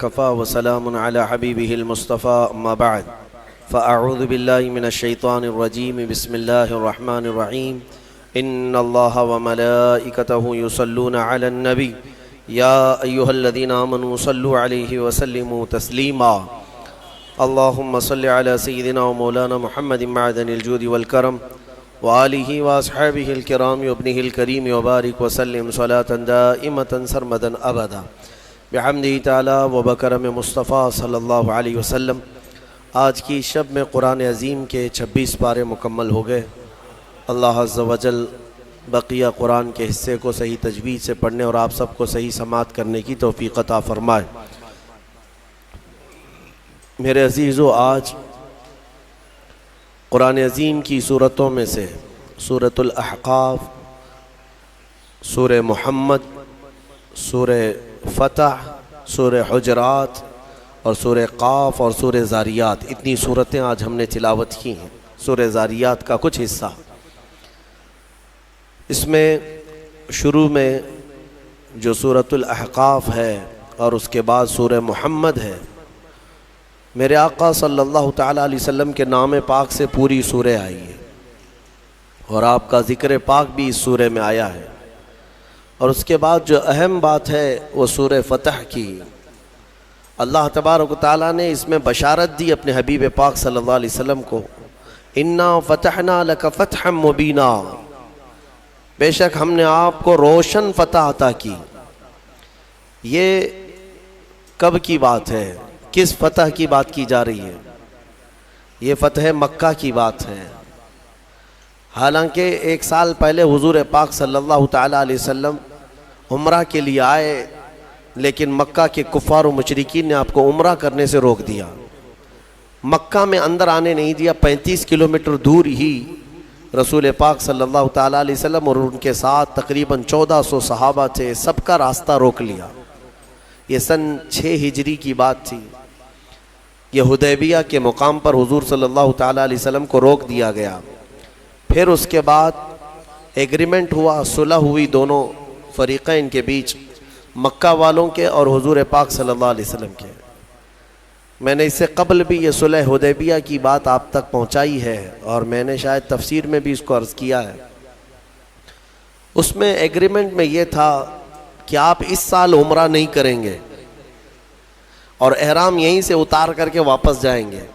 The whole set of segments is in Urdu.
كفى وسلام على حبيبه المصطفى أما بعد فأعوذ بالله من الشيطان الرجيم بسم الله الرحمن الرحيم إن الله وملائكته يصلون على النبي يا أيها الذين آمنوا صلوا عليه وسلموا تسليما اللهم صل على سيدنا ومولانا محمد معدن الجود والكرم وآله وأصحابه الكرام وابنه الكريم وبارك وسلم صلاة دائمة سرمدا أبدا بحمدہ تعالی و بکرم مصطفیٰ صلی اللہ علیہ وسلم۔ آج کی شب میں قرآن عظیم کے 26 پارے مکمل ہو گئے۔ اللہ عز و جل بقیہ قرآن کے حصے کو صحیح تجوید سے پڑھنے اور آپ سب کو صحیح سماعت کرنے کی توفیق عطا فرمائے۔ میرے عزیزو، آج قرآن عظیم کی صورتوں میں سے سورۃ الاحقاف، سورہ محمد، سورہ فتح، سورہ حجرات اور سورہ قاف اور سورہ ذاریات، اتنی صورتیں آج ہم نے تلاوت کی ہیں۔ سورہ ذاریات کا کچھ حصہ، اس میں شروع میں جو سورۃ الاحقاف ہے اور اس کے بعد سورہ محمد ہے، میرے آقا صلی اللہ تعالیٰ علیہ وسلم کے نام پاک سے پوری سورہ آئی ہے اور آپ کا ذکر پاک بھی اس سورہ میں آیا ہے۔ اور اس کے بعد جو اہم بات ہے وہ سورہ فتح کی۔ اللہ تبارک و تعالیٰ نے اس میں بشارت دی اپنے حبیب پاک صلی اللہ علیہ وسلم کو، انا فتحنا لک فتحا مبینا، بے شک ہم نے آپ کو روشن فتح عطا کی۔ یہ کب کی بات ہے؟ کس فتح کی بات کی جا رہی ہے؟ یہ فتح مکہ کی بات ہے۔ حالانکہ 1 سال پہلے حضور پاک صلی اللہ تعالیٰ علیہ وسلم عمرہ کے لیے آئے، لیکن مکہ کے کفار و مشرکین نے آپ کو عمرہ کرنے سے روک دیا، مکہ میں اندر آنے نہیں دیا۔ 35 کلومیٹر دور ہی رسول پاک صلی اللہ تعالیٰ علیہ وسلم اور ان کے ساتھ تقریباً 1400 صحابہ تھے، سب کا راستہ روک لیا۔ یہ سن 6 ہجری کی بات تھی۔ یہ حدیبیہ کے مقام پر حضور صلی اللہ تعالیٰ علیہ وسلم کو روک دیا گیا۔ پھر اس کے بعد ایگریمنٹ ہوا، صلح ہوئی دونوں فریقین کے بیچ، مکہ والوں کے اور حضور پاک صلی اللہ علیہ وسلم کے۔ میں نے اس سے قبل بھی یہ صلح حدیبیہ کی بات آپ تک پہنچائی ہے اور میں نے شاید تفسیر میں بھی اس کو عرض کیا ہے۔ اس میں ایگریمنٹ میں یہ تھا کہ آپ اس سال عمرہ نہیں کریں گے اور احرام یہیں سے اتار کر کے واپس جائیں گے۔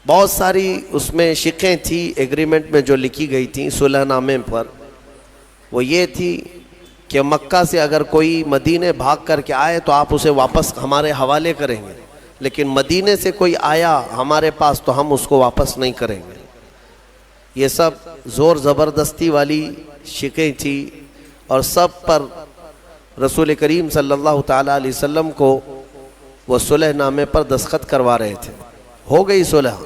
بہت ساری اس میں شقیں تھی ایگریمنٹ میں جو لکھی گئی تھیں صلح نامے پر، وہ یہ تھی کہ مکہ سے اگر کوئی مدینے بھاگ کر کے آئے تو آپ اسے واپس ہمارے حوالے کریں گے، لیکن مدینے سے کوئی آیا ہمارے پاس تو ہم اس کو واپس نہیں کریں گے۔ یہ سب زور زبردستی والی شقیں تھی اور سب پر رسول کریم صلی اللہ تعالیٰ علیہ وسلم کو وہ صلح نامے پر دستخط کروا رہے تھے۔ ہو گئی صلح۔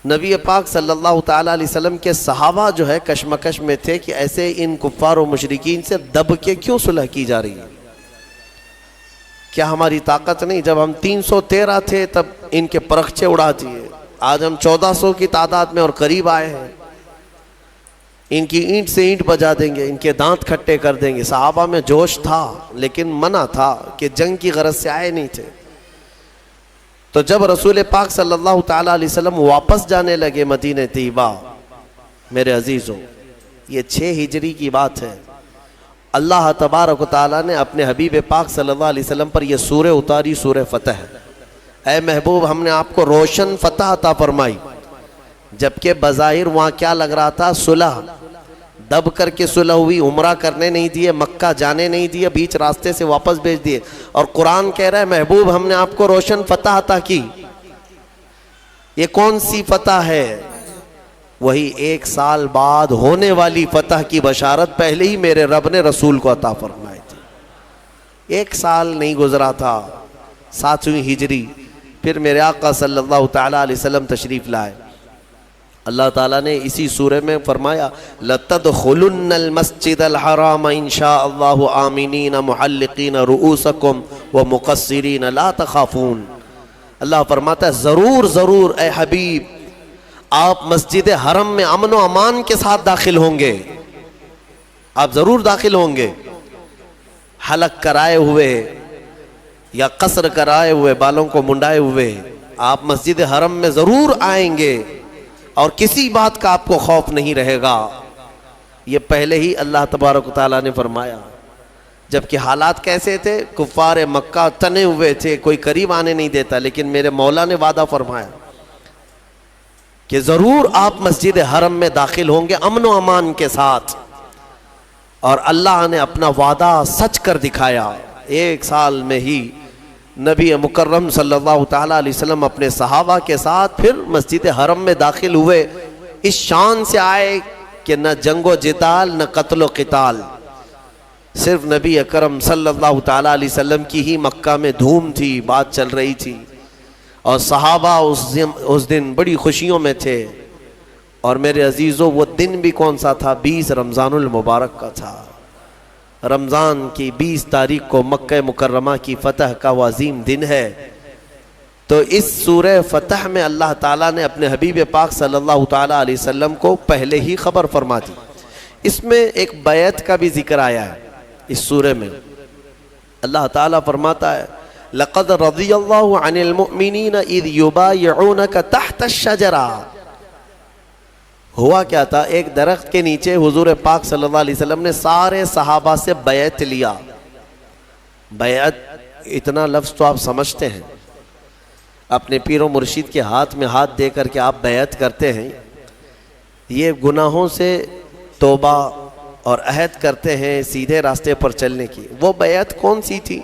نبی پاک صلی اللہ تعالیٰ علیہ وسلم کے صحابہ جو ہے کشمکش میں تھے کہ ایسے ان کفار و مشرکین سے دب کے کیوں صلح کی جا رہی ہے؟ کیا ہماری طاقت نہیں؟ جب ہم 313 تھے تب ان کے پرخچے اڑا دیے، آج ہم 1400 کی تعداد میں اور قریب آئے ہیں، ان کی اینٹ سے اینٹ بجا دیں گے، ان کے دانت کھٹے کر دیں گے۔ صحابہ میں جوش تھا لیکن منع تھا کہ جنگ کی غرض سے آئے نہیں تھے۔ تو جب رسول پاک صلی اللہ تعالیٰ علیہ وسلم واپس جانے لگے مدینہ طیبہ، میرے عزیزوں یہ 6 ہجری کی بات ہے، اللہ تبارک و تعالیٰ نے اپنے حبیب پاک صلی اللہ علیہ وسلم پر یہ سورہ اتاری، سورہ فتح۔ اے محبوب، ہم نے آپ کو روشن فتح عطا فرمائی، جبکہ بظاہر وہاں کیا لگ رہا تھا؟ صلح۔ دب کر کے صلح ہوئی، عمرہ کرنے نہیں دیے، مکہ جانے نہیں دیے، بیچ راستے سے واپس بھیج دیے، اور قرآن کہہ رہا ہے محبوب ہم نے آپ کو روشن فتح عطا کی۔ یہ کون سی فتح ہے؟ وہی 1 سال بعد ہونے والی فتح کی بشارت پہلے ہی میرے رب نے رسول کو عطا فرمائی تھی۔ 1 سال نہیں گزرا تھا، 7ویں ہجری پھر میرے آقا صلی اللہ تعالیٰ علیہ وسلم تشریف لائے۔ اللہ تعالیٰ نے اسی سورہ میں فرمایا لَتَدْخُلُنَّ الْمَسْجِدَ الْحَرَامَ إِنْ شَاءَ اللَّهُ آمِنِينَ مُحَلِّقِينَ رُؤُوسَكُمْ وَمُقَصِّرِينَ لَا تَخَافُونَ۔ اللہ فرماتا ہے ضرور ضرور اے حبیب آپ مسجد حرم میں امن و امان کے ساتھ داخل ہوں گے، آپ ضرور داخل ہوں گے، حلق کرائے ہوئے، یا قصر کرائے ہوئے، بالوں کو منڈائے ہوئے آپ مسجد حرم میں ضرور آئیں گے اور کسی بات کا آپ کو خوف نہیں رہے گا. یہ پہلے ہی اللہ تبارک و تعالیٰ نے فرمایا. جبکہ حالات کیسے تھے؟ کفار مکہ تنے ہوئے تھے، کوئی قریب آنے نہیں دیتا، لیکن میرے مولا نے وعدہ فرمایا کہ ضرور آپ مسجد حرم میں داخل ہوں گے امن و امان کے ساتھ. اور اللہ نے اپنا وعدہ سچ کر دکھایا. 1 سال میں ہی نبی مکرم صلی اللہ تعالیٰ علیہ وسلم اپنے صحابہ کے ساتھ پھر مسجد حرم میں داخل ہوئے. اس شان سے آئے کہ نہ جنگ و جدال نہ قتل و قتال، صرف نبی اکرم صلی اللہ تعالیٰ علیہ وسلم کی ہی مکہ میں دھوم تھی، بات چل رہی تھی، اور صحابہ اس دن بڑی خوشیوں میں تھے. اور میرے عزیزوں وہ دن بھی کون سا تھا؟ 20 رمضان المبارک کا تھا. رمضان کی 20 تاریخ کو مکہ مکرمہ کی فتح کا وہ عظیم دن ہے. تو اس سورہ فتح میں اللہ تعالیٰ نے اپنے حبیب پاک صلی اللہ تعالیٰ علیہ وسلم کو پہلے ہی خبر فرما دی. اس میں ایک بیعت کا بھی ذکر آیا ہے. اس سورہ میں اللہ تعالیٰ فرماتا ہے لَقَدْ رَضِيَ اللَّهُ عَنِ الْمُؤْمِنِينَ إِذْ يُبَايِعُونَكَ تَحْتَ الشَّجَرَةِ. ہوا کیا تھا؟ ایک درخت کے نیچے حضور پاک صلی اللہ علیہ وسلم نے سارے صحابہ سے بیعت لیا. بیعت اتنا لفظ تو آپ سمجھتے ہیں، اپنے پیر و مرشد کے ہاتھ میں ہاتھ دے کر کے آپ بیعت کرتے ہیں. یہ گناہوں سے توبہ اور عہد کرتے ہیں سیدھے راستے پر چلنے کی. وہ بیعت کون سی تھی؟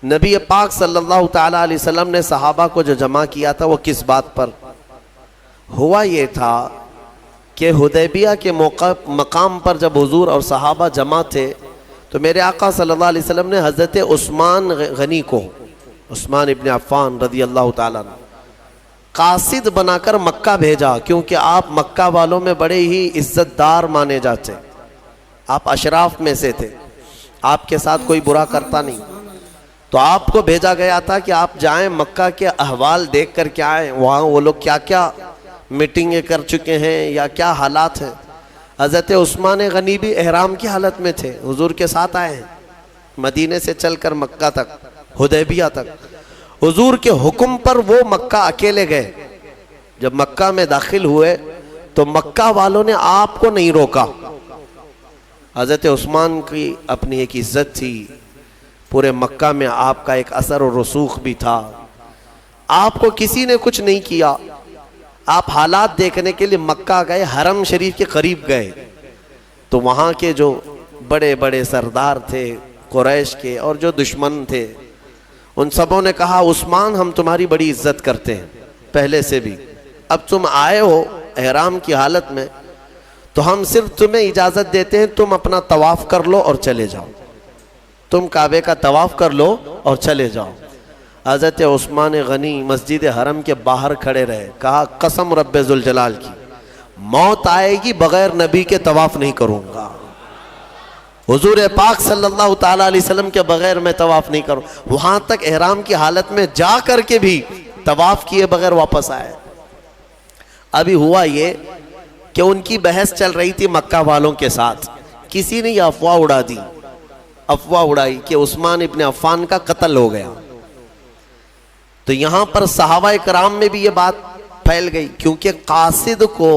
نبی پاک صلی اللہ تعالیٰ علیہ وسلم نے صحابہ کو جو جمع کیا تھا وہ کس بات پر ہوا؟ یہ تھا کہ حدیبیہ کے مقام پر جب حضور اور صحابہ جمع تھے تو میرے آقا صلی اللہ علیہ وسلم نے حضرت عثمان غنی کو، عثمان ابن عفان رضی اللہ تعالیٰ عنہ، قاصد بنا کر مکہ بھیجا. کیونکہ آپ مکہ والوں میں بڑے ہی عزت دار مانے جاتے، آپ اشراف میں سے تھے، آپ کے ساتھ کوئی برا کرتا نہیں. تو آپ کو بھیجا گیا تھا کہ آپ جائیں مکہ کے احوال دیکھ کر کے آئیں، وہاں وہ لوگ کیا کیا میٹنگیں کر چکے ہیں یا کیا حالات ہیں. حضرت عثمان غنی بھی احرام کی حالت میں تھے، حضور کے ساتھ آئے ہیں مدینے سے چل کر مکہ تک، حدیبیہ تک. حضور کے حکم پر وہ مکہ اکیلے گئے. جب مکہ میں داخل ہوئے تو مکہ والوں نے آپ کو نہیں روکا. حضرت عثمان کی اپنی ایک عزت تھی، پورے مکہ میں آپ کا ایک اثر و رسوخ بھی تھا. آپ کو کسی نے کچھ نہیں کیا. آپ حالات دیکھنے کے لیے مکہ گئے، حرم شریف کے قریب گئے تو وہاں کے جو بڑے بڑے سردار تھے قریش کے اور جو دشمن تھے ان سبوں نے کہا عثمان ہم تمہاری بڑی عزت کرتے ہیں پہلے سے بھی، اب تم آئے ہو احرام کی حالت میں تو ہم صرف تمہیں اجازت دیتے ہیں تم اپنا طواف کر لو اور چلے جاؤ، تم کعبے کا طواف کر لو اور چلے جاؤ. حضرت عثمان غنی مسجد حرم کے باہر کھڑے رہے، کہا قسم رب ذوالجلال کی موت آئے گی بغیر نبی کے طواف نہیں کروں گا، حضور پاک صلی اللہ تعالیٰ علیہ وسلم کے بغیر میں طواف نہیں کروں. وہاں تک احرام کی حالت میں جا کر کے بھی طواف کیے بغیر واپس آئے. ابھی ہوا یہ کہ ان کی بحث چل رہی تھی مکہ والوں کے ساتھ، کسی نے یہ افواہ اڑا دی، افواہ اڑائی کہ عثمان ابن عفان کا قتل ہو گیا. تو یہاں پر صحابہ کرام میں بھی یہ بات پھیل گئی، کیونکہ قاصد کو،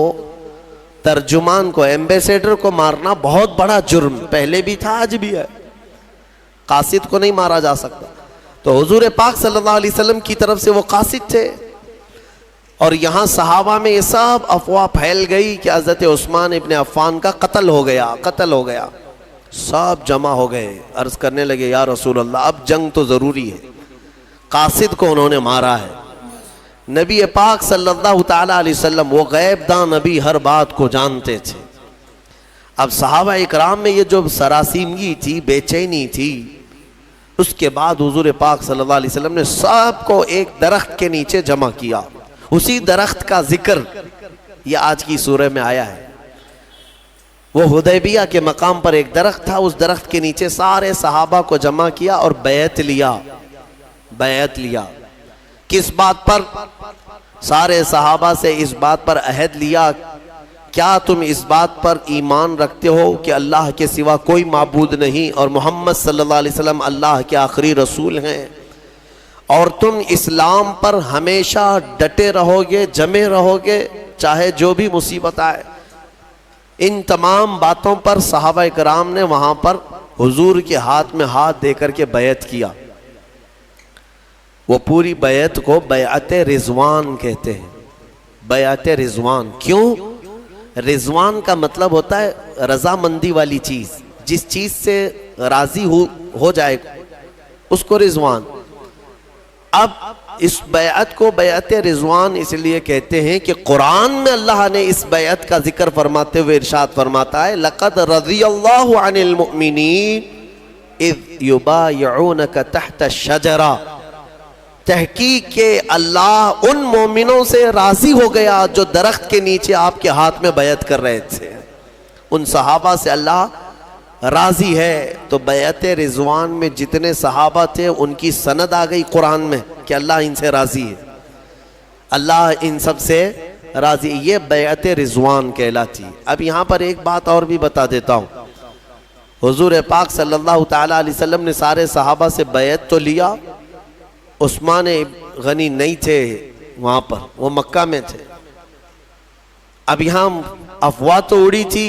ترجمان کو، ایمبیسیڈر کو مارنا بہت بڑا جرم پہلے بھی تھا آج بھی ہے. قاصد کو نہیں مارا جا سکتا. تو حضور پاک صلی اللہ علیہ وسلم کی طرف سے وہ قاصد تھے اور یہاں صحابہ میں یہ سب افواہ پھیل گئی کہ حضرت عثمان ابن عفان کا قتل ہو گیا، قتل ہو گیا. سب جمع ہو گئے، عرض کرنے لگے یا رسول اللہ اب جنگ تو ضروری ہے، قاصد کو انہوں نے مارا ہے. نبی پاک صلی اللہ تعالیٰ علیہ وسلم وہ غیب داں نبی ہر بات کو جانتے تھے. اب صحابہ اکرام میں یہ جو سراسیمگی تھی، بے چینی تھی، اس کے بعد حضور پاک صلی اللہ علیہ وسلم نے سب کو ایک درخت کے نیچے جمع کیا. اسی درخت کا ذکر یہ آج کی سورہ میں آیا ہے. وہ حدیبیہ کے مقام پر ایک درخت تھا، اس درخت کے نیچے سارے صحابہ کو جمع کیا اور بیعت لیا. بیعت لیا کس بات پر؟ سارے صحابہ سے اس بات پر عہد لیا کیا تم اس بات پر ایمان رکھتے ہو کہ اللہ کے سوا کوئی معبود نہیں اور محمد صلی اللہ علیہ وسلم اللہ کے آخری رسول ہیں، اور تم اسلام پر ہمیشہ ڈٹے رہو گے، جمے رہو گے، چاہے جو بھی مصیبت آئے؟ ان تمام باتوں پر صحابہ کرام نے وہاں پر حضور کے ہاتھ میں ہاتھ دے کر کے بیعت کیا. وہ پوری بیعت کو بیعت رضوان کہتے ہیں. بیعت رضوان. کیوں؟ رضوان کا مطلب ہوتا ہے رضامندی والی چیز، جس چیز سے راضی ہو جائے اس کو رضوان. اب اس بیعت کو بیعت رضوان اس لیے کہتے ہیں کہ قرآن میں اللہ نے اس بیعت کا ذکر فرماتے ہوئے ارشاد فرماتا ہے لَقَدْ رَضِيَ اللَّهُ عَنِ الْمُؤْمِنِينَ اِذْ يُبَايِعُونَكَ تَحْتَ الشَّجَرَةِ. تحقیق کہ اللہ ان مومنوں سے راضی ہو گیا جو درخت کے نیچے آپ کے ہاتھ میں بیعت کر رہے تھے. ان صحابہ سے اللہ راضی ہے. تو بیعت رضوان میں جتنے صحابہ تھے ان کی سند آ گئی قرآن میں کہ اللہ ان سے راضی ہے، اللہ ان سب سے راضی. یہ بیعت رضوان کہلاتی. اب یہاں پر ایک بات اور بھی بتا دیتا ہوں. حضور پاک صلی اللہ تعالیٰ علیہ وسلم نے سارے صحابہ سے بیعت تو لیا. عثمان غنی نہیں تھے وہاں پر، وہ مکہ میں تھے. اب یہاں افواہ تو اڑی تھی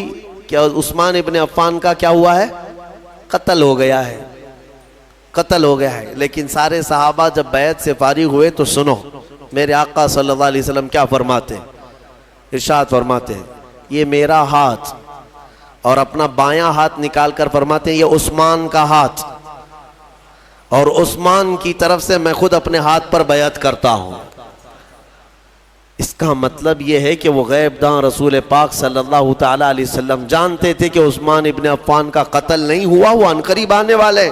کہ عثمان ابن عفان کا کیا ہوا ہے؟ قتل ہو گیا ہے، قتل ہو گیا ہے. لیکن سارے صحابہ جب بیعت سے فارغ ہوئے تو سنو میرے آقا صلی اللہ علیہ وسلم کیا فرماتے ہیں. ارشاد فرماتے ہیں یہ میرا ہاتھ، اور اپنا بایاں ہاتھ نکال کر فرماتے ہیں یہ عثمان کا ہاتھ، اور عثمان کی طرف سے میں خود اپنے ہاتھ پر بیعت کرتا ہوں. اس کا مطلب یہ ہے کہ وہ غیب داں رسول پاک صلی اللہ تعالیٰ علیہ وسلم جانتے تھے کہ عثمان ابن عفان کا قتل نہیں ہوا، وہ عنقریب آنے والے.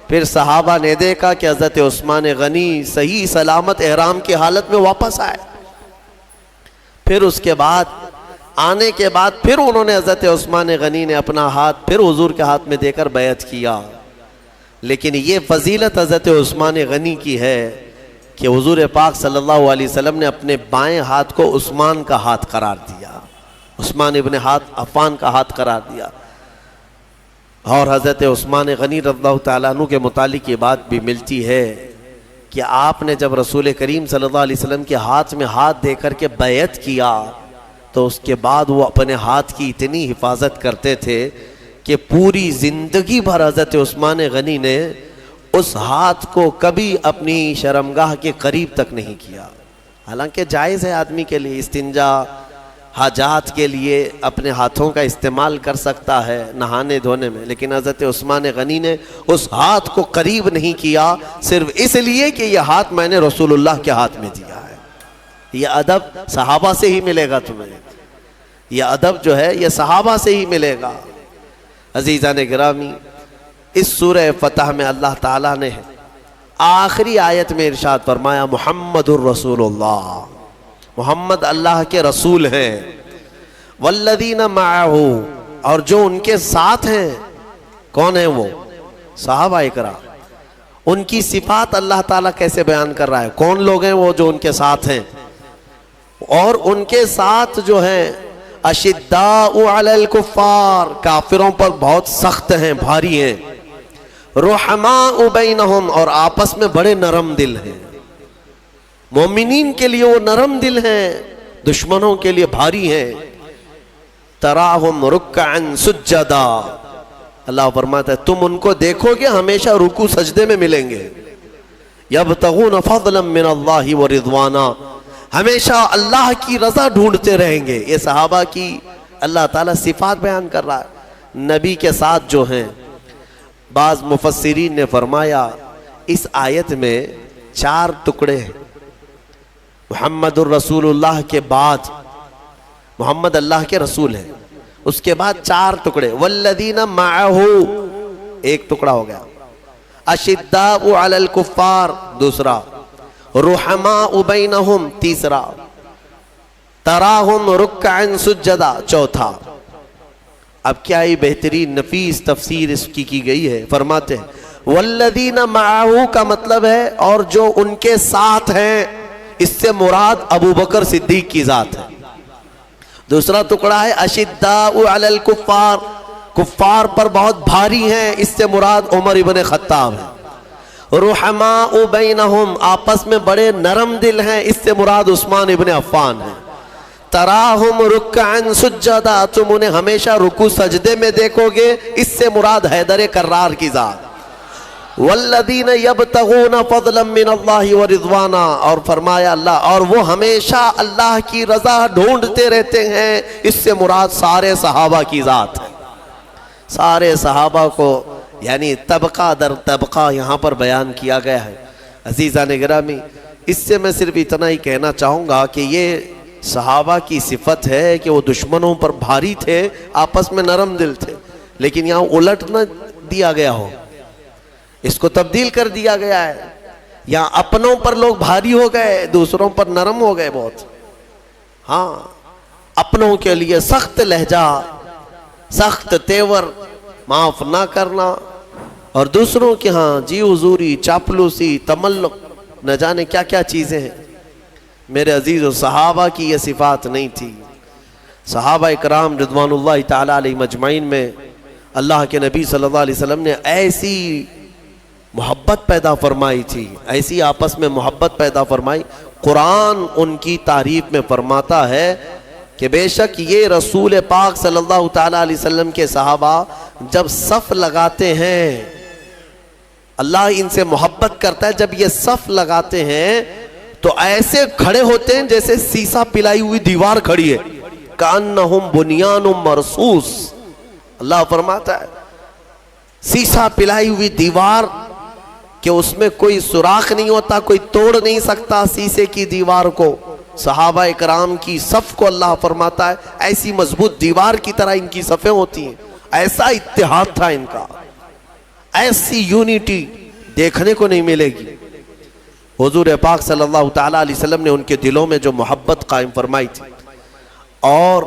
پھر صحابہ نے دیکھا کہ حضرت عثمان غنی صحیح سلامت احرام کی حالت میں واپس آئے. پھر اس کے بعد آنے کے بعد پھر انہوں نے حضرت عثمان غنی نے اپنا ہاتھ پھر حضور کے ہاتھ میں دے کر بیعت کیا. لیکن یہ فضیلت حضرت عثمان غنی کی ہے کہ حضور پاک صلی اللہ علیہ وسلم نے اپنے بائیں ہاتھ کو عثمان کا ہاتھ قرار دیا، عثمان ابن عفان کا ہاتھ قرار دیا. اور حضرت عثمان غنی رضی اللہ تعالیٰ عنہ کے متعلق یہ بات بھی ملتی ہے کہ آپ نے جب رسول کریم صلی اللہ علیہ وسلم کے ہاتھ میں ہاتھ دے کر کے بیعت کیا تو اس کے بعد وہ اپنے ہاتھ کی اتنی حفاظت کرتے تھے کہ پوری زندگی بھر حضرت عثمان غنی نے اس ہاتھ کو کبھی اپنی شرمگاہ کے قریب تک نہیں کیا. حالانکہ جائز ہے آدمی کے لیے استنجا حاجات کے لیے اپنے ہاتھوں کا استعمال کر سکتا ہے نہانے دھونے میں، لیکن حضرت عثمان غنی نے اس ہاتھ کو قریب نہیں کیا صرف اس لیے کہ یہ ہاتھ میں نے رسول اللہ کے ہاتھ میں دیا ہے. یہ ادب صحابہ سے ہی ملے گا تمہیں، یہ ادب جو ہے یہ صحابہ سے ہی ملے گا. عزیزان گرامی، اس سورہ فتح میں اللہ تعالیٰ نے آخری آیت میں ارشاد فرمایا محمد الرسول اللہ، محمد اللہ کے رسول ہیں. والذین معہ، اور جو ان کے ساتھ ہیں. کون ہیں وہ؟ صحابہ کرام. ان کی صفات اللہ تعالیٰ کیسے بیان کر رہا ہے؟ کون لوگ ہیں وہ جو ان کے ساتھ ہیں؟ اور ان کے ساتھ جو ہیں اشداء علی الکفار، کافروں پر بہت سخت ہیں، بھاری ہیں. رحماء بینہم، اور آپس میں بڑے نرم دل ہیں. مومنین کے لیے وہ نرم دل ہیں، دشمنوں کے لیے بھاری ہیں. تراہم رکعا سجدا، اللہ فرماتا ہے تم ان کو دیکھو گے ہمیشہ رکوع سجدے میں ملیں گے. یبتغون فضلا من اللہ ورضوانا، ہمیشہ اللہ کی رضا ڈھونڈتے رہیں گے. یہ صحابہ کی اللہ تعالیٰ صفات بیان کر رہا ہے. نبی کے ساتھ جو ہیں، بعض مفسرین نے فرمایا اس آیت میں 4 ٹکڑے ہیں. محمد الرسول اللہ کے بعد محمد اللہ کے رسول ہیں، اس کے بعد 4 ٹکڑے. والذین معہ، ایک ٹکڑا ہو گیا. اشداء علی الکفار دوسرا. رحماء بینہم تیسرا. تراہم رکعا سجدا چوتھا. اب کیا ہی بہترین نفیس تفسیر اس کی گئی ہے. فرماتے ہیں والذین معہ کا مطلب ہے اور جو ان کے ساتھ ہیں، اس سے مراد ابو بکر صدیق کی ذات ہے. دوسرا ٹکڑا ہے اشداء علی الکفار، کفار پر بہت بھاری ہیں، اس سے مراد عمر ابن خطاب ہے۔ رحماء بینہم، آپس میں بڑے نرم دل ہیں، اس سے مراد عثمان ابن عفان ہے۔ تراہم رکعا سجدا، تم انہیں ہمیشہ رکوع سجدے میں دیکھو گے، اس سے مراد حیدر کرار کی ذات۔ والذین یبتغون فضلا من اللہ ورضوانا، اور فرمایا اللہ، اور وہ ہمیشہ اللہ کی رضا ڈھونڈتے رہتے ہیں، اس سے مراد سارے صحابہ کی ذات ہے۔ سارے صحابہ کو یعنی طبقہ در طبقہ یہاں پر بیان کیا گیا ہے۔ عزیزان گرامی، اس سے میں صرف اتنا ہی کہنا چاہوں گا کہ یہ صحابہ کی صفت ہے کہ وہ دشمنوں پر بھاری تھے، آپس میں نرم دل تھے، لیکن یہاں الٹ نہ دیا گیا ہو، اس کو تبدیل کر دیا گیا ہے۔ یہاں اپنوں پر لوگ بھاری ہو گئے، دوسروں پر نرم ہو گئے بہت۔ ہاں، اپنوں کے لیے سخت لہجہ، سخت تیور، معاف نہ کرنا، اور دوسروں کے ہاں جی حضوری، چاپلوسی، تملق، نہ جانے کیا کیا چیزیں ہیں۔ میرے عزیز و صحابہ کی یہ صفات نہیں تھی۔ صحابہ اکرام رضوان اللہ تعالیٰ علیہ مجمعین میں اللہ کے نبی صلی اللہ علیہ وسلم نے ایسی محبت پیدا فرمائی تھی، ایسی آپس میں محبت پیدا فرمائی۔ قرآن ان کی تعریف میں فرماتا ہے کہ بے شک یہ رسول پاک صلی اللہ تعالیٰ علیہ وسلم کے صحابہ جب صف لگاتے ہیں، اللہ ان سے محبت کرتا ہے، جب یہ صف لگاتے ہیں تو ایسے کھڑے ہوتے ہیں جیسے سیسا پلائی ہوئی دیوار کھڑی ہے، کأنہم بنیان مرصوص۔ اللہ فرماتا ہے سیسا پلائی ہوئی دیوار کہ اس میں کوئی سوراخ نہیں ہوتا، کوئی توڑ نہیں سکتا سیسے کی دیوار کو۔ صحابہ اکرام کی صف کو اللہ فرماتا ہے ایسی مضبوط دیوار کی طرح ان کی صفیں ہوتی ہیں۔ ایسا اتحاد تھا ان کا، ایسی یونٹی دیکھنے کو نہیں ملے گی۔ حضور پاک صلی اللہ تعالیٰ علیہ وسلم نے ان کے دلوں میں جو محبت قائم فرمائی تھی۔ اور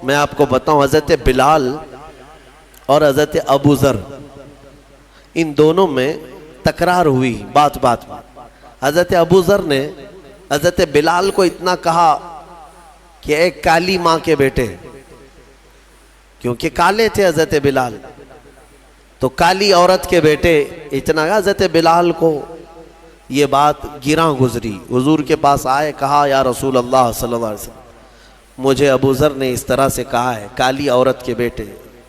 میں آپ کو بتاؤں، حضرت بلال اور حضرت ابو ذر، ان دونوں میں تکرار ہوئی بات بات میں۔ حضرت ابو ذر نے حضرت بلال کو اتنا کہا کہ ایک کالی ماں کے بیٹے، کیونکہ کالے تھے حضرت بلال، تو کالی عورت کے بیٹے، اتنا کہا حضرت بلال کو۔ یہ بات گراں گزری، حضور کے پاس آئے، کہا یا رسول اللہ صلی اللہ علیہ وسلم، مجھے ابو ذر نے اس طرح سے کہا ہے، کالی عورت کے بیٹے۔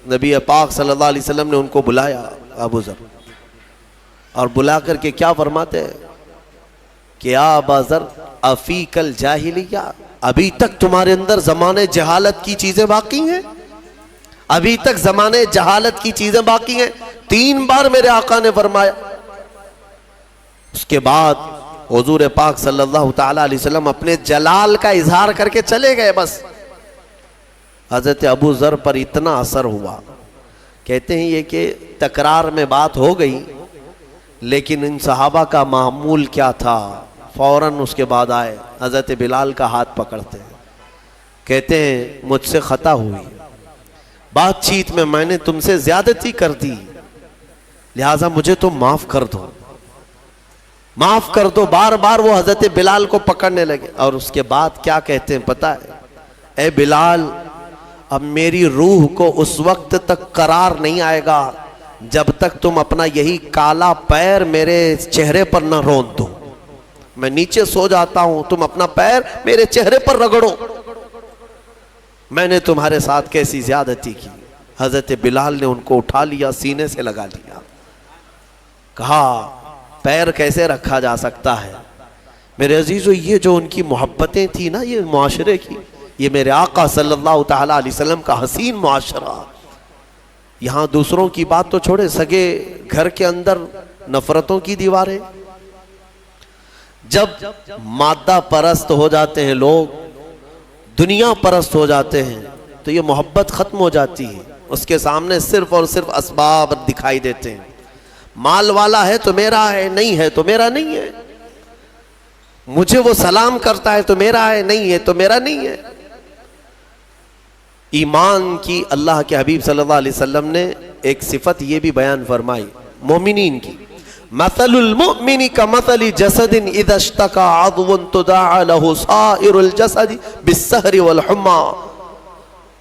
نبی پاک صلی اللہ علیہ وسلم نے ان کو بلایا، ابو ذر، اور بلا کر کے کیا فرماتے ہیں کہ یا ابا ذر افیک الجاہلیہ، ابھی تک تمہارے اندر زمانے جہالت کی چیزیں باقی ہیں، ابھی تک زمانے جہالت کی چیزیں باقی ہیں۔ 3 بار میرے آقا نے فرمایا۔ اس کے بعد حضور پاک صلی اللہ تعالیٰ علیہ وسلم اپنے جلال کا اظہار کر کے چلے گئے۔ بس حضرت ابو ذر پر اتنا اثر ہوا، کہتے ہیں یہ کہ تکرار میں بات ہو گئی، لیکن ان صحابہ کا معمول کیا تھا، فوراً اس کے بعد آئے، حضرت بلال کا ہاتھ پکڑتے ہیں، کہتے ہیں مجھ سے خطا ہوئی، بات چیت میں نے تم سے زیادتی کر دی، لہٰذا مجھے تم معاف کر دو، معاف کر دو۔ بار بار وہ حضرت بلال کو پکڑنے لگے، اور اس کے بعد کیا کہتے ہیں پتہ ہے، اے بلال، اب میری روح کو اس وقت تک قرار نہیں آئے گا جب تک تم اپنا یہی کالا پیر میرے چہرے پر نہ روند دو۔ میں نیچے سو جاتا ہوں، تم اپنا پیر میرے چہرے پر رگڑو، میں نے تمہارے ساتھ کیسی زیادتی کی۔ حضرت بلال نے ان کو اٹھا لیا، سینے سے لگا لیا، کہا پیر کیسے رکھا جا سکتا ہے؟ میرے عزیزو، یہ جو ان کی محبتیں تھی نا، یہ معاشرے کی، یہ میرے آقا صلی اللہ تعالیٰ علیہ وسلم کا حسین معاشرہ۔ یہاں دوسروں کی بات تو چھوڑے، سگے گھر کے اندر نفرتوں کی دیواریں۔ جب مادہ پرست ہو جاتے ہیں لوگ، دنیا پرست ہو جاتے ہیں، تو یہ محبت ختم ہو جاتی ہے، اس کے سامنے صرف اور صرف اسباب دکھائی دیتے ہیں۔ مال والا ہے تو میرا ہے، نہیں ہے تو میرا نہیں ہے، مجھے وہ سلام کرتا ہے تو میرا ہے، نہیں ہے تو میرا نہیں ہے۔ ایمان کی اللہ کے حبیب صلی اللہ علیہ وسلم نے ایک صفت یہ بھی بیان فرمائی مومنین کی، مثل المؤمن کمثل جسد اذا اشتکى عضو تداعى له سائر الجسد بالسہر والحمى۔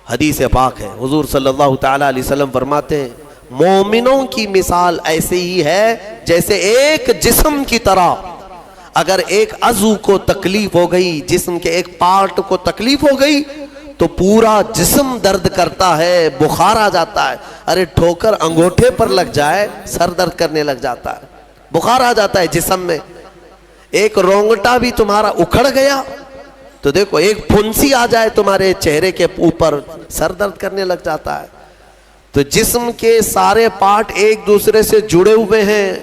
حدیث پاک ہے، حضور صلی اللہ تعالی علیہ وسلم فرماتے ہیں مومنوں کی مثال ایسے ہی ہے جیسے ایک جسم کی طرح، اگر ایک عضو کو تکلیف ہو گئی، جسم کے ایک پارٹ کو تکلیف ہو گئی تو پورا جسم درد کرتا ہے، بخار آ جاتا ہے. ارے ٹھوکر انگوٹھے پر لگ جائے سر درد کرنے لگ جاتا ہے، بخار آ جاتا ہے جسم میں. ایک رونگٹا بھی تمہارا اکھڑ گیا تو دیکھو، ایک پھنسی آ جائے تمہارے چہرے کے اوپر سر درد کرنے لگ جاتا ہے. تو جسم کے سارے پارٹ ایک دوسرے سے جڑے ہوئے ہیں.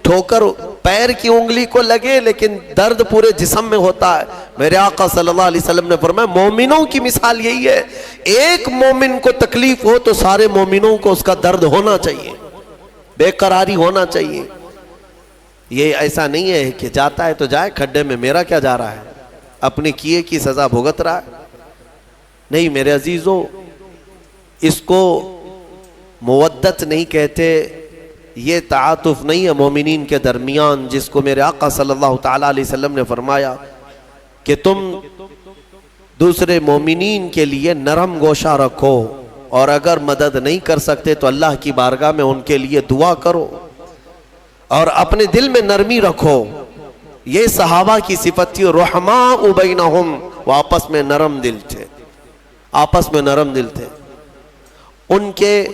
ٹھوکر پیر کی انگلی کو لگے لیکن درد پورے جسم میں ہوتا ہے. میرے آقا صلی اللہ علیہ وسلم نے فرمایا مومنوں کی مثال یہی ہے، ایک مومن کو تکلیف ہو تو سارے مومنوں کو اس کا درد ہونا چاہیے، بے قراری ہونا چاہیے. یہ ایسا نہیں ہے کہ جاتا ہے تو جائے کھڈے میں، میرا کیا جا رہا ہے، اپنے کیے کی سزا بھگت رہا ہے. نہیں میرے عزیزو، اس کو مودت نہیں کہتے، یہ تعاطف نہیں ہے مومنین کے درمیان، جس کو میرے آقا صلی اللہ تعالی علیہ وسلم نے فرمایا کہ تم دوسرے مومنین کے لیے نرم گوشہ رکھو، اور اگر مدد نہیں کر سکتے تو اللہ کی بارگاہ میں ان کے لیے دعا کرو اور اپنے دل میں نرمی رکھو. یہ صحابہ کی صفت تھی، رحماء بینہم، وہ آپس میں نرم دل تھے، آپس میں نرم دل تھے. ان کے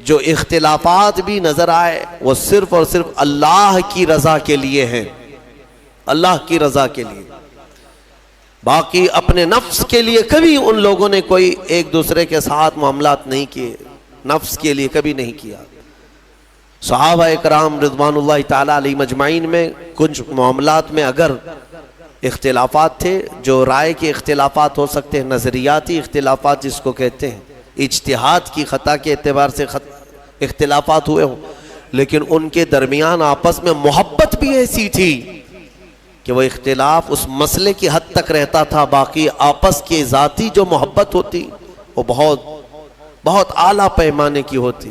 جو اختلافات بھی نظر آئے وہ صرف اور صرف اللہ کی رضا کے لیے ہیں، اللہ کی رضا کے لیے. باقی اپنے نفس کے لیے کبھی ان لوگوں نے کوئی ایک دوسرے کے ساتھ معاملات نہیں کیے، نفس کے لیے کبھی نہیں کیا. صحابہ اکرام رضوان اللہ تعالی علیہ مجمعین میں کچھ معاملات میں اگر اختلافات تھے، جو رائے کے اختلافات ہو سکتے ہیں، نظریاتی اختلافات جس کو کہتے ہیں، اجتہاد کی خطا کے اعتبار سے اختلافات ہوئے ہوں، لیکن ان کے درمیان آپس میں محبت بھی ایسی تھی کہ وہ اختلاف اس مسئلے کی حد تک رہتا تھا، باقی آپس کی ذاتی جو محبت ہوتی وہ بہت بہت اعلیٰ پیمانے کی ہوتی.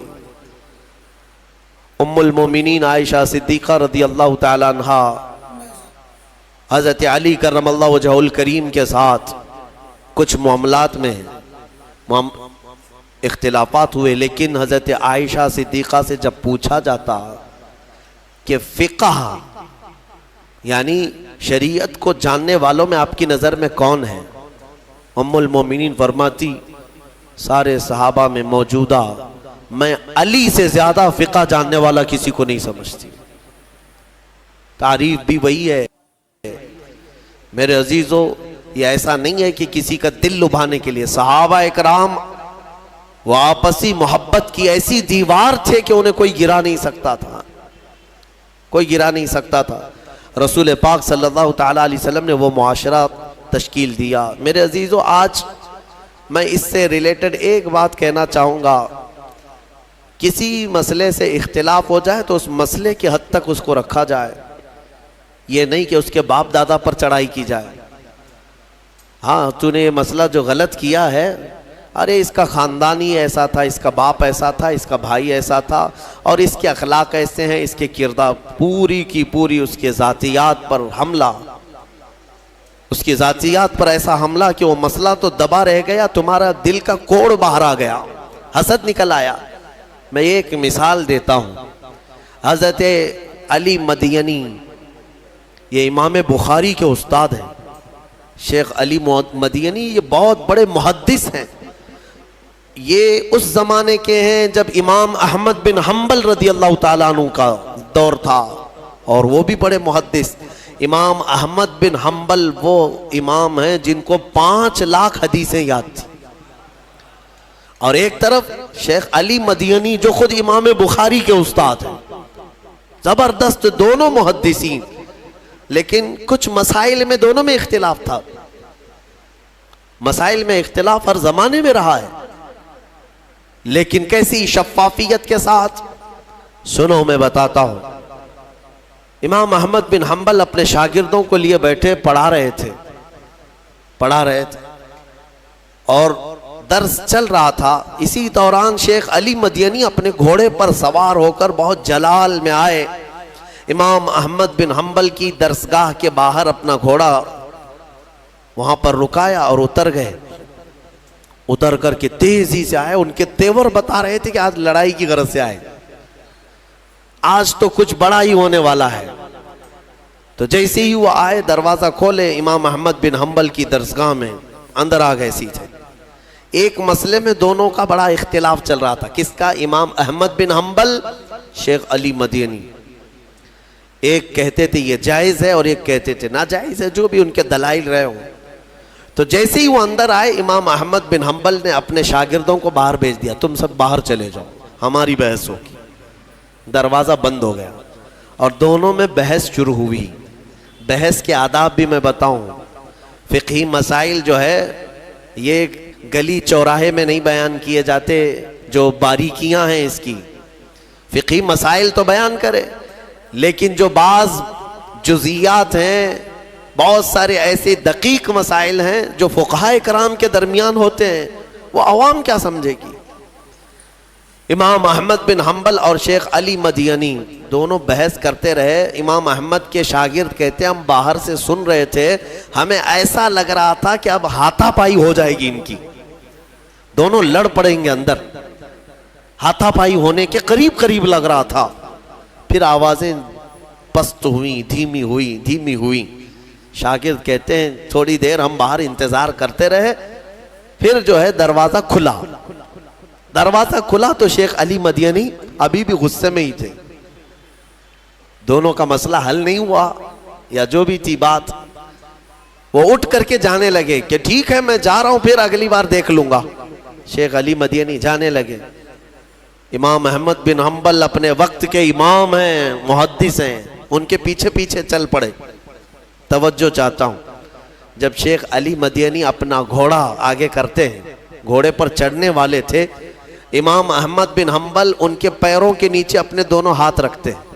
ام المومنین عائشہ صدیقہ رضی اللہ تعالی عنہا حضرت علی کرم اللہ وجہہ الکریم کے ساتھ کچھ معاملات میں اختلافات ہوئے، لیکن حضرت عائشہ صدیقہ سے جب پوچھا جاتا کہ فقہ یعنی شریعت کو جاننے والوں میں آپ کی نظر میں کون ہے، ام المومنین فرماتی سارے صحابہ میں موجودہ میں علی سے زیادہ فقہ جاننے والا کسی کو نہیں سمجھتی. تعریف بھی وہی ہے. میرے عزیزو، یہ ایسا نہیں ہے کہ کسی کا دل لبھانے کے لیے، صحابہ اکرام وہ آپسی محبت کی ایسی دیوار تھے کہ انہیں کوئی گرا نہیں سکتا تھا، کوئی گرا نہیں سکتا تھا. رسول پاک صلی اللہ تعالی علیہ وسلم نے وہ معاشرہ تشکیل دیا. میرے عزیزو، آج میں اس سے ریلیٹڈ ایک بات کہنا چاہوں گا. کسی مسئلے سے اختلاف ہو جائے تو اس مسئلے کی حد تک اس کو رکھا جائے، یہ نہیں کہ اس کے باپ دادا پر چڑھائی کی جائے. ہاں تو نے یہ مسئلہ جو غلط کیا ہے، ارے اس کا خاندان ہی ایسا تھا، اس کا باپ ایسا تھا، اس کا بھائی ایسا تھا، اور اس کے اخلاق ایسے ہیں، اس کے کردار، پوری کی پوری اس کے ذاتیات پر حملہ، اس کی ذاتیات پر ایسا حملہ کہ وہ مسئلہ تو دبا رہ گیا، تمہارا دل کا کوڑ باہر آ گیا، حسد نکل آیا. میں ایک مثال دیتا ہوں. حضرت علی مدینی، یہ امام بخاری کے استاد ہیں، شیخ علی مدینی، یہ بہت بڑے محدث ہیں. یہ اس زمانے کے ہیں جب امام احمد بن حنبل رضی اللہ تعالیٰ عنہ کا دور تھا، اور وہ بھی بڑے محدث. امام احمد بن حنبل وہ امام ہیں جن کو 5 لاکھ حدیثیں یاد تھی، اور ایک طرف شیخ علی مدینی جو خود امام بخاری کے استاد ہیں، زبردست دونوں محدثین. لیکن کچھ مسائل میں دونوں میں اختلاف تھا، مسائل میں اختلاف ہر زمانے میں رہا ہے، لیکن کیسی شفافیت کے ساتھ. سنو میں بتاتا ہوں. امام احمد بن حنبل اپنے شاگردوں کو لیے بیٹھے پڑھا رہے تھے، اور درس چل رہا تھا. اسی دوران شیخ علی مدینی اپنے گھوڑے پر سوار ہو کر بہت جلال میں آئے. امام احمد بن حنبل کی درسگاہ کے باہر اپنا گھوڑا وہاں پر رکایا اور اتر گئے. اتر کر کے تیزی سے آئے. ان کے تیور بتا رہے تھے کہ آج لڑائی کی غرض سے آئے, آج تو کچھ بڑا ہی ہونے والا ہے. تو جیسے ہی وہ آئے, دروازہ کھولے, امام احمد بن حنبل کی درسگاہ میں اندر آ گئے سیدھے. ایک مسئلے میں دونوں کا بڑا اختلاف چل رہا تھا. کس کا؟ امام احمد بن حنبل, شیخ علی مدینی. ایک کہتے تھے یہ جائز ہے اور ایک کہتے تھے ناجائز ہے, جو بھی ان کے دلائل رہے ہوں. تو جیسے ہی وہ اندر آئے, امام احمد بن حنبل نے اپنے شاگردوں کو باہر بھیج دیا, تم سب باہر چلے جاؤ, ہماری بحث ہوگی. دروازہ بند ہو گیا اور دونوں میں بحث شروع ہوئی. بحث کے آداب بھی میں بتاؤں. فقہی مسائل جو ہے یہ گلی چوراہے میں نہیں بیان کیے جاتے, جو باریکیاں ہیں اس کی. فقہی مسائل تو بیان کرے, لیکن جو بعض جزئیات ہیں, بہت سارے ایسے دقیق مسائل ہیں جو فقہاء کرام کے درمیان ہوتے ہیں, وہ عوام کیا سمجھے گی. امام احمد بن حنبل اور شیخ علی مدینی دونوں بحث کرتے رہے. امام احمد کے شاگرد کہتے ہیں ہم باہر سے سن رہے تھے, ہمیں ایسا لگ رہا تھا کہ اب ہاتھا پائی ہو جائے گی ان کی, دونوں لڑ پڑیں گے اندر. ہاتھا پائی ہونے کے قریب قریب لگ رہا تھا. پھر آوازیں پست ہوئی, دھیمی ہوئی, دھیمی ہوئی. شاگرد کہتے ہیں تھوڑی دیر ہم باہر انتظار کرتے رہے, پھر جو ہے دروازہ کھلا. دروازہ کھلا تو شیخ علی مدینی ابھی بھی غصے میں ہی تھے. دونوں کا مسئلہ حل نہیں ہوا یا جو بھی تھی بات, وہ اٹھ کر کے جانے لگے کہ ٹھیک ہے میں جا رہا ہوں, پھر اگلی بار دیکھ لوں گا. شیخ علی مدینی جانے لگے. امام احمد بن حنبل اپنے وقت کے امام ہیں, محدث ہیں, ان کے پیچھے پیچھے چل پڑے. توجہ چاہتا ہوں, جب شیخ علی مدینی اپنا گھوڑا آگے کرتے ہیں, گھوڑے پر چڑھنے والے تھے, امام احمد بن حنبل ان کے پیروں کے نیچے اپنے دونوں ہاتھ رکھتے ہیں.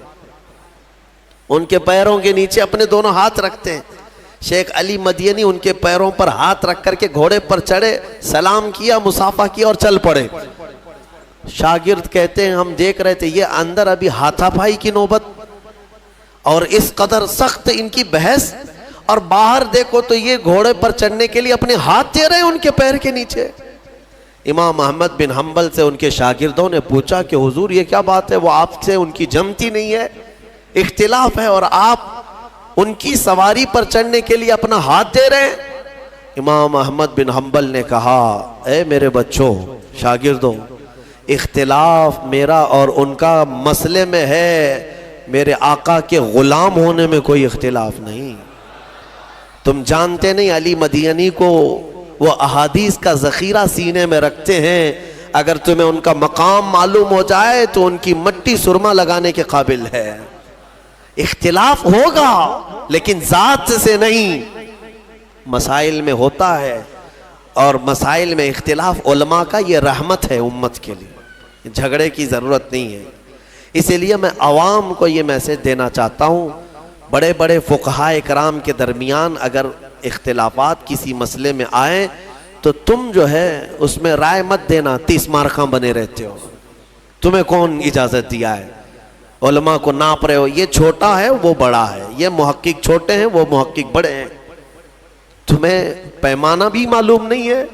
ان کے پیروں کے نیچے اپنے دونوں ہاتھ رکھتے ہیں. شیخ علی مدینی ان کے پیروں پر ہاتھ رکھ کر کے گھوڑے پر چڑھے, سلام کیا, مصافحہ کیا اور چل پڑے. شاگرد کہتے ہیں ہم دیکھ رہے تھے یہ اندر ابھی ہاتھا پائی کی نوبت اور اس قدر سخت ان کی بحث, اور باہر دیکھو تو یہ گھوڑے پر چڑھنے کے لیے اپنے ہاتھ دے رہے ہیں ان کے پیر کے نیچے. امام احمد بن حنبل سے ان کے شاگردوں نے پوچھا کہ حضور یہ کیا بات ہے, وہ آپ سے ان کی جمتی نہیں ہے, اختلاف ہے, اور آپ ان کی سواری پر چڑھنے کے لیے اپنا ہاتھ دے رہے ہیں. امام احمد بن حنبل نے کہا اے میرے بچوں, شاگردوں, اختلاف میرا اور ان کا مسئلے میں ہے, میرے آقا کے غلام ہونے میں کوئی اختلاف نہیں. تم جانتے نہیں علی مدینی کو وہ احادیث کا ذخیرہ سینے میں رکھتے ہیں, اگر تمہیں ان کا مقام معلوم ہو جائے تو ان کی مٹی سرما لگانے کے قابل ہے. اختلاف ہوگا لیکن ذات سے نہیں, مسائل میں ہوتا ہے, اور مسائل میں اختلاف علماء کا یہ رحمت ہے امت کے لیے, جھگڑے کی ضرورت نہیں ہے. اسی لیے میں عوام کو یہ میسج دینا چاہتا ہوں, بڑے بڑے فقہاء کرام کے درمیان اگر اختلافات کسی مسئلے میں آئیں تو تم جو ہے اس میں رائے مت دینا, 30 مارکاں بنے رہتے ہو. تمہیں کون اجازت دیا ہے؟ علماء کو ناپ رہے ہو, یہ چھوٹا ہے وہ بڑا ہے, یہ محقق چھوٹے ہیں وہ محقق بڑے ہیں. تمہیں پیمانہ بھی معلوم نہیں ہے.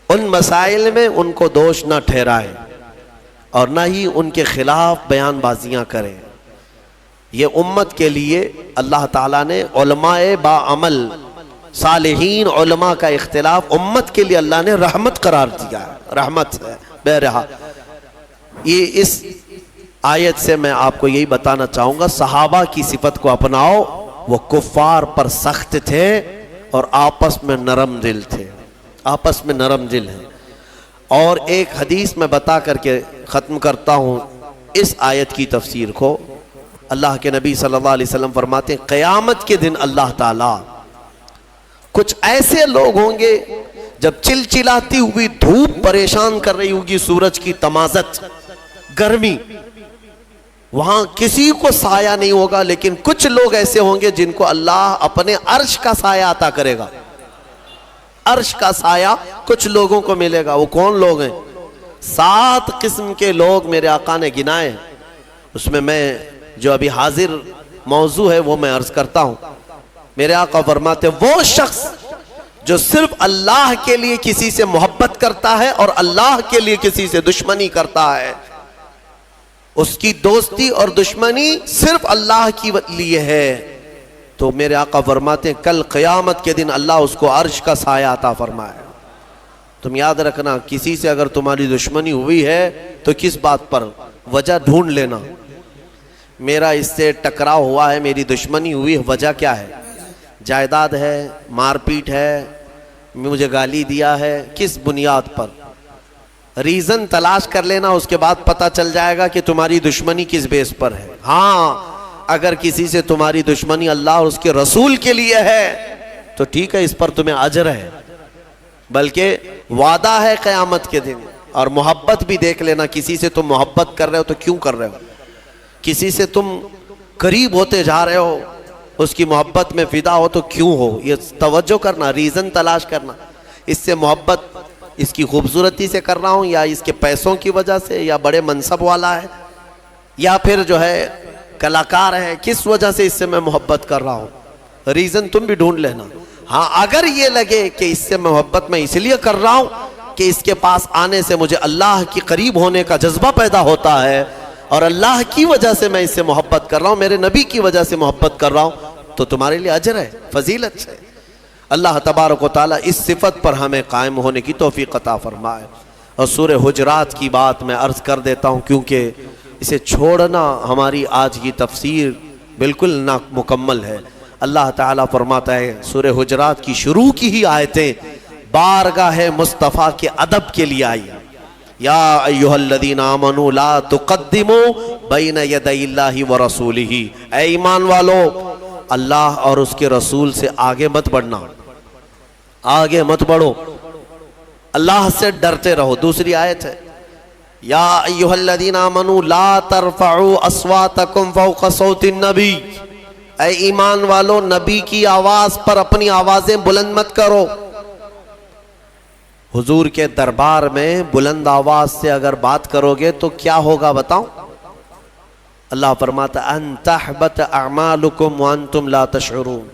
ان مسائل میں ان کو دوش نہ ٹھہرائیں اور نہ ہی ان کے خلاف بیان بازیاں کریں. یہ امت کے لیے اللہ تعالیٰ نے علماء با عمل صالحین علماء کا اختلاف امت کے لیے اللہ نے رحمت قرار دیا ہے, رحمت ہے. بہرحال یہ اس آیت سے میں آپ کو یہی بتانا چاہوں گا, صحابہ کی صفت کو اپناؤ, وہ کفار پر سخت تھے اور آپس میں نرم دل تھے, آپس میں نرم دل ہیں. اور ایک حدیث میں بتا کر کے ختم کرتا ہوں اس آیت کی تفسیر کو. اللہ کے نبی صلی اللہ علیہ وسلم فرماتے ہیں قیامت کے دن اللہ تعالیٰ کچھ ایسے لوگ ہوں گے جب چلچلاتی ہوئی دھوپ پریشان کر رہی ہوگی, سورج کی تمازت, گرمی, وہاں کسی کو سایہ نہیں ہوگا, لیکن کچھ لوگ ایسے ہوں گے جن کو اللہ اپنے عرش کا سایہ عطا کرے گا. عرش کا سایہ کچھ لوگوں کو ملے گا. وہ کون لوگ ہیں؟ 7 قسم کے لوگ میرے آقا نے گنائے. اس میں جو ابھی حاضر موضوع ہے وہ میں عرض کرتا ہوں. میرے آقا فرماتے وہ شخص جو صرف اللہ کے لیے کسی سے محبت کرتا ہے اور اللہ کے لیے کسی سے دشمنی کرتا ہے، اس کی دوستی اور دشمنی صرف اللہ کی لیے ہے، تو میرے آقا فرماتے ہیں کل قیامت کے دن اللہ اس کو عرش کا سایہ عطا فرمائے۔ تم یاد رکھنا، کسی سے اگر تمہاری دشمنی ہوئی ہے تو کس بات پر، وجہ ڈھونڈ لینا، میرا اس سے ٹکراؤ ہوا ہے، میری دشمنی ہوئی ہے، وجہ کیا ہے؟ جائیداد ہے، مار پیٹ ہے، مجھے گالی دیا ہے، کس بنیاد پر؟ ریزن تلاش کر لینا، اس کے بعد پتہ چل جائے گا کہ تمہاری دشمنی کس بیس پر ہے۔ ہاں اگر کسی سے تمہاری دشمنی اللہ اور اس کے رسول کے لیے ہے تو ٹھیک ہے، اس پر تمہیں اجر ہے، بلکہ وعدہ ہے قیامت کے دن۔ اور محبت بھی دیکھ لینا، کسی سے تم محبت کر رہے ہو تو کیوں کر رہے ہو؟ کسی سے تم قریب ہوتے جا رہے ہو، اس کی محبت میں فدا ہو تو کیوں ہو؟ یہ توجہ کرنا، ریزن تلاش کرنا، اس سے محبت اس کی خوبصورتی سے کر رہا ہوں، یا اس کے پیسوں کی وجہ سے، یا بڑے منصب والا ہے، یا پھر جو ہے کلاکار ہے، کس وجہ سے اس سے میں محبت کر رہا ہوں؟ ریزن تم بھی ڈھونڈ لینا۔ ہاں اگر یہ لگے کہ اس سے محبت میں اس لیے کر رہا ہوں کہ اس کے پاس آنے سے مجھے اللہ کی قریب ہونے کا جذبہ پیدا ہوتا ہے، اور اللہ کی وجہ سے میں اس سے محبت کر رہا ہوں، میرے نبی کی وجہ سے محبت کر رہا ہوں، تو تمہارے لیے اجر ہے، فضیلت ہے۔ اللہ تبارک و تعالیٰ اس صفت پر ہمیں قائم ہونے کی توفیق عطا فرمائے۔ اور سورہ حجرات کی بات میں عرض کر دیتا ہوں، کیونکہ اسے چھوڑنا ہماری آج کی تفسیر بالکل نامکمل ہے۔ اللہ تعالیٰ فرماتا ہے سورہ حجرات کی شروع کی ہی آیتیں بارگاہ مصطفیٰ کے ادب کے لیے آئی۔ یا ایھا الذین آمنوا لا تقدموا بین یدی اللہ ورسولہ، اے ایمان والو اللہ اور اس کے رسول سے آگے مت بڑھنا، آگے مت بڑھو، اللہ سے ڈرتے رہو۔ دوسری آیت ہے یا ایھا الذین آمنوا لا ترفعوا اصواتکم فوق صوت النبی، اے ایمان والو نبی کی آواز پر اپنی آوازیں بلند مت کرو۔ حضور کے دربار میں بلند آواز سے اگر بات کرو گے تو کیا ہوگا بتاؤ؟ اللہ فرماتا ان تحبط اعمالکم وانتم لا تشعرون،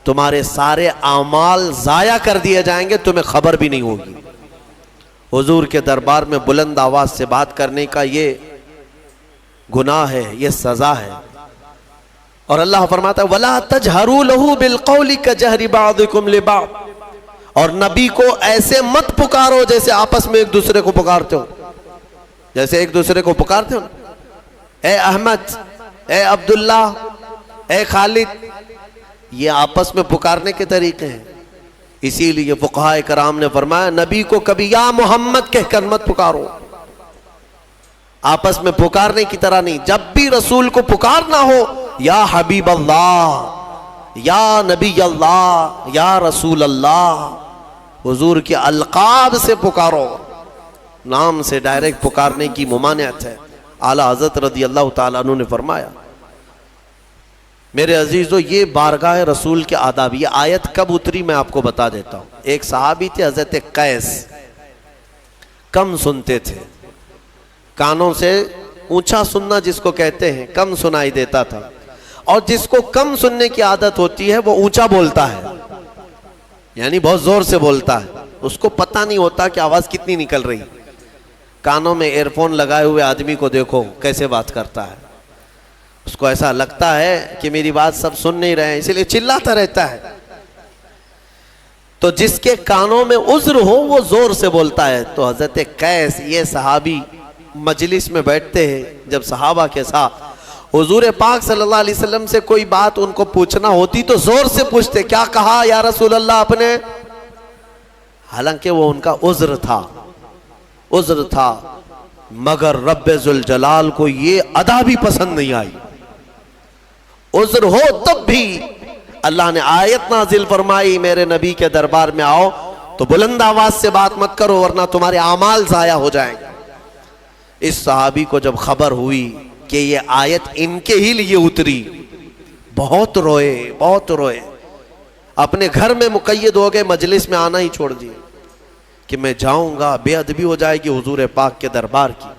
تمہارے سارے اعمال ضائع کر دیے جائیں گے، تمہیں خبر بھی نہیں ہوگی۔ حضور کے دربار میں بلند آواز سے بات کرنے کا یہ گناہ ہے، یہ سزا ہے۔ اور اللہ فرماتا ہے وَلَا تَجْهَرُوا لَهُ بِالْقَوْلِ كَجَهْرِ بَعْضِكُمْ لِبَعْضٍ، اور نبی کو ایسے مت پکارو جیسے آپس میں ایک دوسرے کو پکارتے ہو، جیسے ایک دوسرے کو پکارتے ہو، اے احمد، اے عبداللہ، اے خالد، یہ آپس میں پکارنے کے طریقے ہیں۔ اسی لیے فقہاء کرام نے فرمایا نبی کو کبھی یا محمد کہہ کر مت پکارو، آپس میں پکارنے کی طرح نہیں۔ جب بھی رسول کو پکارنا ہو یا حبیب اللہ، یا نبی اللہ، یا رسول اللہ، حضور کے القاب سے پکارو، نام سے ڈائریکٹ پکارنے کی ممانعت ہے۔ اعلیٰ حضرت رضی اللہ تعالیٰ عنہ نے فرمایا میرے عزیزو یہ بارگاہ رسول کے آداب، یہ آیت کب اتری میں آپ کو بتا دیتا ہوں۔ ایک صحابی تھے حضرت قیس، کم سنتے تھے، کانوں سے اونچا سننا جس کو کہتے ہیں، کم سنائی دیتا تھا، اور جس کو کم سننے کی عادت ہوتی ہے وہ اونچا بولتا ہے، یعنی بہت زور سے بولتا ہے، اس کو پتہ نہیں ہوتا کہ آواز کتنی نکل رہی۔ کانوں میں ایئر فون لگائے ہوئے آدمی کو دیکھو کیسے بات کرتا ہے، اس کو ایسا لگتا ہے کہ میری بات سب سن نہیں رہے ہیں، اسی لیے چلاتا رہتا ہے۔ تو جس کے کانوں میں عذر ہو وہ زور سے بولتا ہے۔ تو حضرت قیس یہ صحابی مجلس میں بیٹھتے ہیں، جب صحابہ کے ساتھ حضور پاک صلی اللہ علیہ وسلم سے کوئی بات ان کو پوچھنا ہوتی تو زور سے پوچھتے، کیا کہا یا رسول اللہ آپ نے؟ حالانکہ وہ ان کا عذر تھا، عذر تھا، مگر رب ذوالجلال کو یہ ادا بھی پسند نہیں آئی۔ عذر ہو تب بھی اللہ نے آیت نازل فرمائی میرے نبی کے دربار میں آؤ تو بلند آواز سے بات مت کرو ورنہ تمہارے اعمال ضائع ہو جائیں گے۔ اس صحابی کو جب خبر ہوئی کہ یہ آیت ان کے ہی لیے اتری، بہت روئے، بہت روئے، اپنے گھر میں مقید ہو گئے، مجلس میں آنا ہی چھوڑ دیے کہ میں جاؤں گا بے ادبی ہو جائے گی حضور پاک کے دربار کی،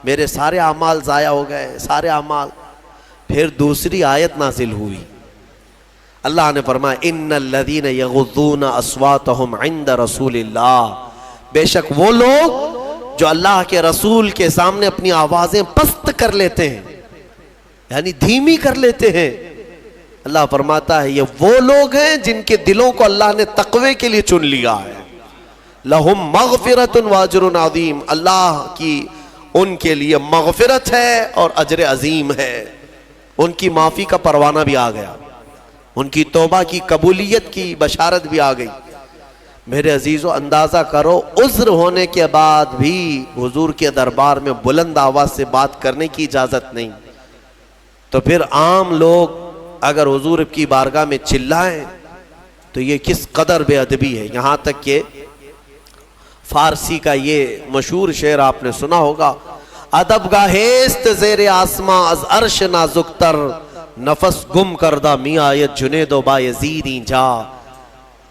میرے سارے اعمال ضائع ہو گئے، سارے اعمال۔ پھر دوسری آیت نازل ہوئی، اللہ نے فرمایا ان الذین یغضون اصواتهم عند رسول اللہ، بے شک وہ لوگ جو اللہ کے رسول کے سامنے اپنی آوازیں پست کر لیتے ہیں، یعنی دھیمی کر لیتے ہیں، اللہ فرماتا ہے یہ وہ لوگ ہیں جن کے دلوں کو اللہ نے تقوی کے لیے چن لیا ہے۔ لہم مغفرۃ واجر عظیم، اللہ کی ان کے لیے مغفرت ہے اور اجر عظیم ہے، ان کی معافی کا پروانہ بھی آ گیا، ان کی توبہ کی قبولیت کی بشارت بھی آ گئی۔ میرے عزیزو اندازہ کرو عذر ہونے کے بعد بھی حضور کے دربار میں بلند آواز سے بات کرنے کی اجازت نہیں، تو پھر عام لوگ اگر حضور کی بارگاہ میں چلائیں تو یہ کس قدر بے ادبی ہے۔ یہاں تک کہ فارسی کا یہ مشہور شعر آپ نے سنا ہوگا، ادب گاہیست زیر آسماں از عرش نازک تر، نفس گم کردہ میاں آیت جنید و بایزید جا۔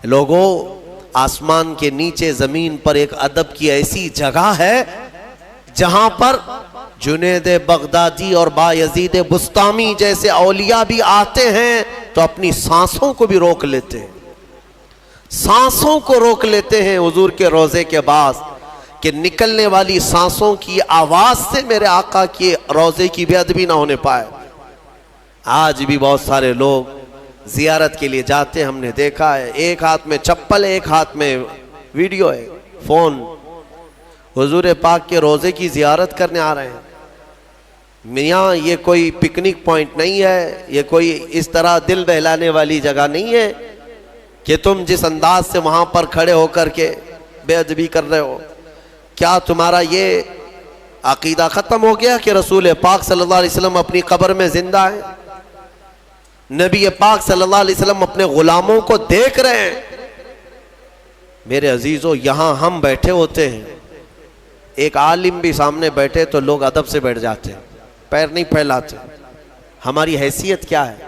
لوگوں، آسمان کے نیچے زمین پر ایک ادب کی ایسی جگہ ہے جہاں پر جنید بغدادی اور بایزید بسطامی جیسے اولیاء بھی آتے ہیں تو اپنی سانسوں کو بھی روک لیتے ہیں، سانسوں کو روک لیتے ہیں حضور کے روضے کے بعد، کہ نکلنے والی سانسوں کی آواز سے میرے آقا کے روضے کی بے ادبی نہ ہونے پائے۔ آج بھی بہت سارے لوگ زیارت کے لیے جاتے ہیں، ہم نے دیکھا ہے، ایک ہاتھ میں چپل ہے، ایک ہاتھ میں ویڈیو ہے، فون، حضور پاک کے روضے کی زیارت کرنے آ رہے ہیں۔ میاں یہ کوئی پکنک پوائنٹ نہیں ہے، یہ کوئی اس طرح دل بہلانے والی جگہ نہیں ہے کہ تم جس انداز سے وہاں پر کھڑے ہو کر کے بے ادبی کر رہے ہو۔ کیا تمہارا یہ عقیدہ ختم ہو گیا کہ رسول پاک صلی اللہ علیہ وسلم اپنی قبر میں زندہ ہیں؟ نبی پاک صلی اللہ علیہ وسلم اپنے غلاموں کو دیکھ رہے ہیں۔ میرے عزیزو، یہاں ہم بیٹھے ہوتے ہیں، ایک عالم بھی سامنے بیٹھے تو لوگ ادب سے بیٹھ جاتے ہیں، پیر نہیں پھیلاتے، ہماری حیثیت کیا ہے؟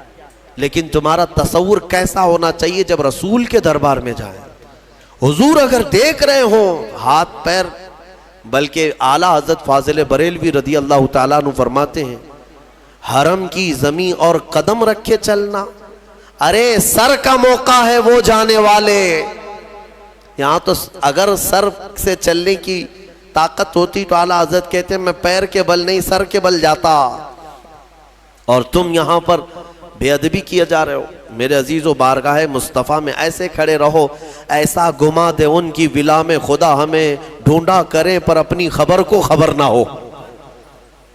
لیکن تمہارا تصور کیسا ہونا چاہیے جب رسول کے دربار میں جائیں، حضور اگر دیکھ رہے ہوں، ہاتھ پیر، بلکہ اعلیٰ حضرت فاضل بریلوی رضی اللہ تعالیٰ عنہ فرماتے ہیں، حرم کی زمین اور قدم رکھے چلنا، ارے سر کا موقع ہے وہ جانے والے۔ یہاں تو اگر سر سے چلنے کی طاقت ہوتی تو اعلیٰ حضرت کہتے ہیں میں پیر کے بل نہیں سر کے بل جاتا، اور تم یہاں پر بے ادبی کیا جا رہے ہو۔ میرے عزیزو، بارگاہ مصطفیٰ میں ایسے کھڑے رہو، ایسا گما دے ان کی ولا میں خدا ہمیں ڈھونڈا کرے پر اپنی خبر کو خبر نہ ہو۔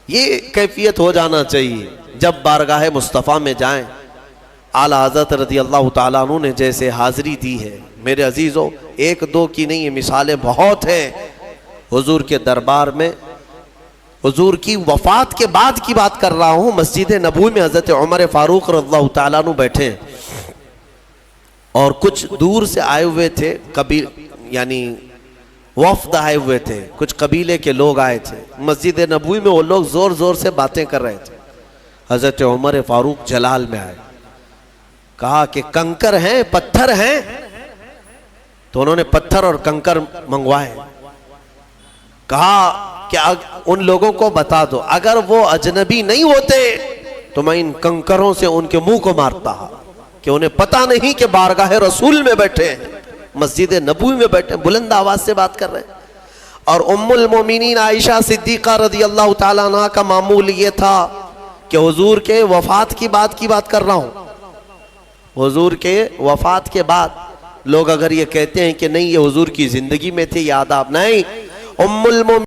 یہ کیفیت ہو جانا چاہیے جب بارگاہ مصطفیٰ میں جائیں۔ اعلیٰ حضرت رضی اللہ تعالیٰ عنہ نے جیسے حاضری دی ہے، میرے عزیزو، ایک دو کی نہیں، یہ مثالیں بہت ہیں۔ حضور کے دربار میں، حضور کی وفات کے بعد کی بات کر رہا ہوں، مسجد نبوی میں حضرت عمر فاروق رضی اللہ تعالیٰ عنہ بیٹھے ہیں، اور کچھ دور سے آئے ہوئے تھے، یعنی وفد آئے ہوئے تھے، کچھ قبیلے کے لوگ آئے تھے مسجد نبوی میں، وہ لوگ زور زور سے باتیں کر رہے تھے۔ حضرت عمر فاروق جلال میں آئے، کہا کہ کنکر ہیں، پتھر ہیں؟ تو انہوں نے پتھر اور کنکر منگوائے، کہا کہ ان لوگوں کو بتا دو اگر وہ اجنبی نہیں ہوتے تو میں ان کنکروں سے ان کے منہ کو مارتا، کہ انہیں پتہ نہیں کہ بارگاہ رسول میں بیٹھے ہیں، مسجد نبوی میں بیٹھے، بلند آواز سے بات کر رہے ہیں۔ اور ام المومنین عائشہ صدیقہ رضی اللہ تعالیٰ عنہ کا معمول یہ تھا کہ حضور کے وفات کی بات کر رہا ہوں، حضور کے وفات کے بعد لوگ اگر یہ کہتے ہیں کہ نہیں یہ حضور کی زندگی میں تھے، یہ آداب نہیں، ام المومنین